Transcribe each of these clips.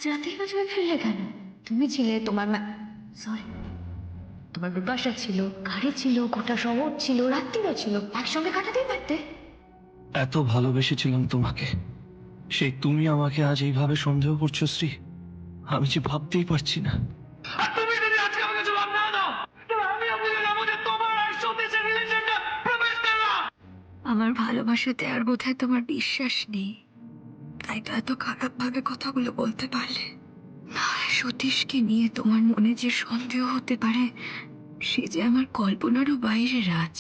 আজ রাতেই না তুমি ফিরলে কেন? তুমি ছিলে, তোমার সরি, তোমার বিপাশা ছিল, গাড়ি ছিল, গোটা শহর ছিল, রাত্রিও ছিল, একসঙ্গে কাটাতেই পারতে। এত ভালোবেসেছিলাম তোমাকে, সেই তুমি আমাকে আজ এইভাবে সন্দেহ করছো শ্রী? আমি যে ভাবতেই পারছি না। আমার ভালোবাসাতে আর বোধহয় তোমার বিশ্বাস নেই, তাই তো এত খারাপ ভাবে কথাগুলো বলতে পারলে। না, সতীশকে নিয়ে তোমার মনে যে সন্দেহ হতে পারে, সে যে আমার কল্পনারও বাইরে রাজ।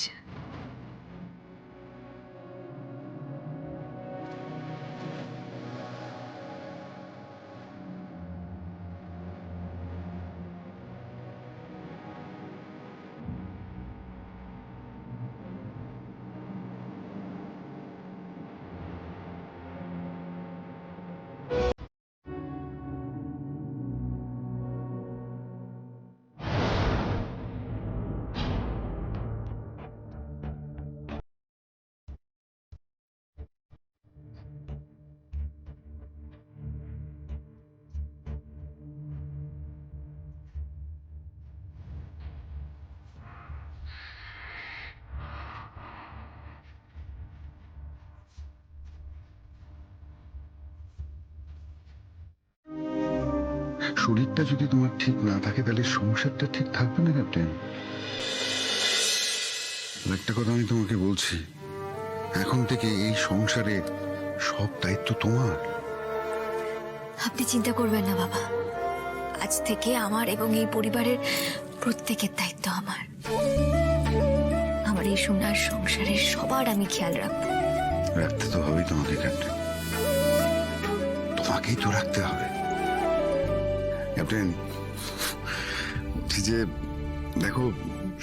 শরীরটা যদি তোমার ঠিক না থাকে তাহলে সংসারটা ঠিক থাকবে না ক্যাপ্টেন। একটা কথা আমি তোমাকে বলছি, এখন থেকে এই সংসারে সব দায়িত্ব তোমার। আপনি চিন্তা করবেন না বাবা, আজ থেকে আমার এবং এই পরিবারের প্রত্যেকের দায়িত্ব আমার। আমার এই সোনার সংসারের সবার আমি খেয়াল রাখবো। রাখতে তো হবেই তোমাকে ক্যাপ্টেন, তোমাকেই তো রাখতে হবে ক্যাপ্টেন। বলছি যে দেখো,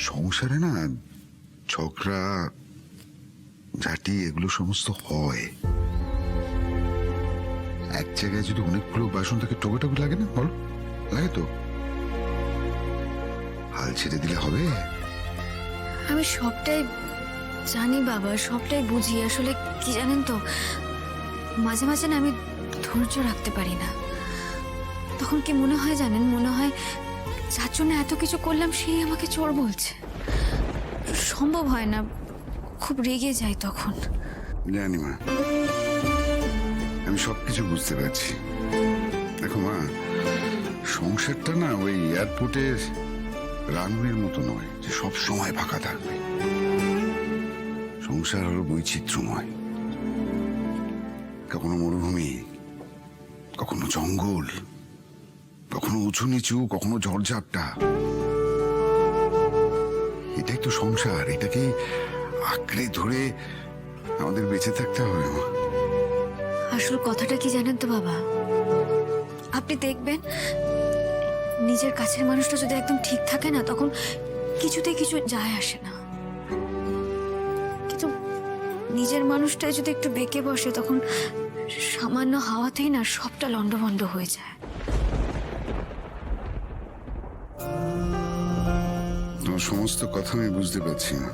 সংসারে না ঝগড়া ঝাঁটি এগুলো সমস্ত হয়। এক জায়গায় যদি অনেকগুলো বাসন থাকে টোকাটাকি লাগে না, বলো? লাগে তো। হাল ছেড়ে দিলে হবে? আমি সবটাই জানি বাবা, সবটাই বুঝি। আসলে কি জানেন তো, মাঝে মাঝে না আমি ধৈর্য রাখতে পারি না। তখন কি মনে হয় জানেন, মনে হয় যার জন্য এত কিছু করলাম সেই আমাকে চোর বলছে। সম্ভব হয় না, খুব রেগে যাই তখন। জানি মা, আমি সবকিছু বুঝতে পারছি। দেখো মা, সংসারটা না ওই এয়ারপোর্টের রানওয়ের মতো নয় যে সব সময় ফাঁকা থাকবে। সংসার হলো বৈচিত্র্যময়। কখনো মরুভূমি, কখনো জঙ্গল, কখনো উঁচু নিচু, কখনো ঝড়ঝাপটা। এটাই তো সংসার, এটাকে আঁকড়ে ধরে আমাদের বেঁচে থাকতে হবে মা। আসল কথাটা কি জানেন তো বাবা, আপনি দেখবেন নিজের কাছের মানুষটা যদি একদম ঠিক থাকে না, তখন কিছুতে কিছু যায় আসে না। কিন্তু নিজের মানুষটাই যদি একটু বেঁকে বসে, তখন সামান্য হাওয়াতেই না সবটা লন্ডভন্ড হয়ে যায়। তোমার সমস্ত কথা আমি বুঝতে পারছি না,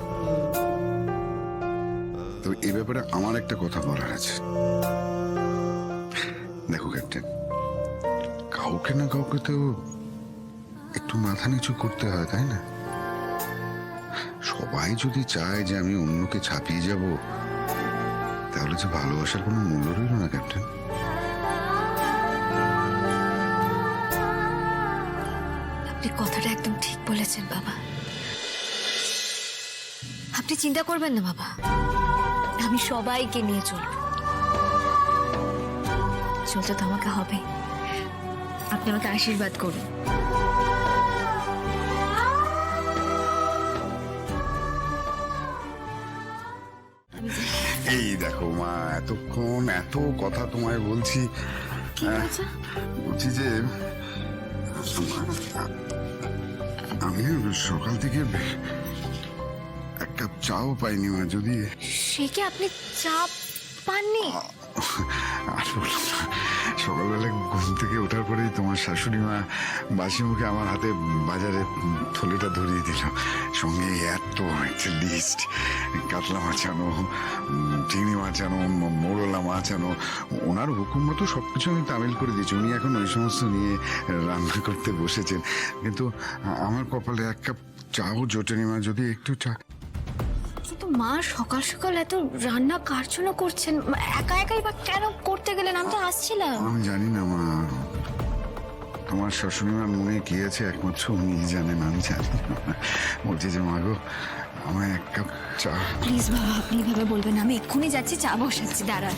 তবে এ ব্যাপারে আমার একটা কথা বলার আছে। দেখো ক্যাপ্টেন, কাউকে না কাউকে তো একটু মাথা নিচু করতে হয়, তাই না? সবাই যদি চায় যে আমি অন্যকে ছাপিয়ে যাব, তাহলে যে ভালোবাসার কোনো মূল্য রইল না ক্যাপ্টেন। আপনি কথাটা একদম ঠিক বলেছেন বাবা। আপনি চিন্তা করবেন না বাবা, আমি সবাইকে নিয়ে চলব। চলতে তো আমাকে হবে, আপনি আমাকে আশীর্বাদ করুন। এই দেখো মা, এতক্ষণ এত কথা তোমায় বলছি, বলছি যে আমি সকাল থেকে এক কাপ চাও পাইনি মা। যদি সে কি আপনি চা পাননি? আর বললাম না, সকালবেলা ঘুম থেকে ওঠার পরেই তোমার শাশুড়ি মা বাসি মুখে আমার হাতে বাজারে থলেটা ধরিয়ে দিল, সঙ্গে এত একটা লিস্ট। কাতলা মাছানো, চিংড়ি মাছানো, মোরলা মাছানো, ওনার হুকুম মতো সবকিছু আমি তামিল করে দিয়েছি। উনি এখন ওই সমস্ত নিয়ে রান্না করতে বসেছেন। কিন্তু আমার কপালে এক কাপ চাও জোটেনি মা, যদি একটু চা। কিন্তু মা সকাল সকাল এত রান্না কার জন্য করছেন? একা একাই বা কেন করতে গেলেন? আমি তো আসছিলাম। আমি জানি না মা, তোমার শাশুড়িমার মনে কি আছে একমাত্র উনি জানেন, আমি জানি না। বলছি যে মা গো, আমায় এক কাপ চা। প্লিজ বাবা, আপনি এভাবে বলবেন না। আমি এক্ষুনি যাচ্ছি, চা বসাচ্ছি, দাঁড়ান।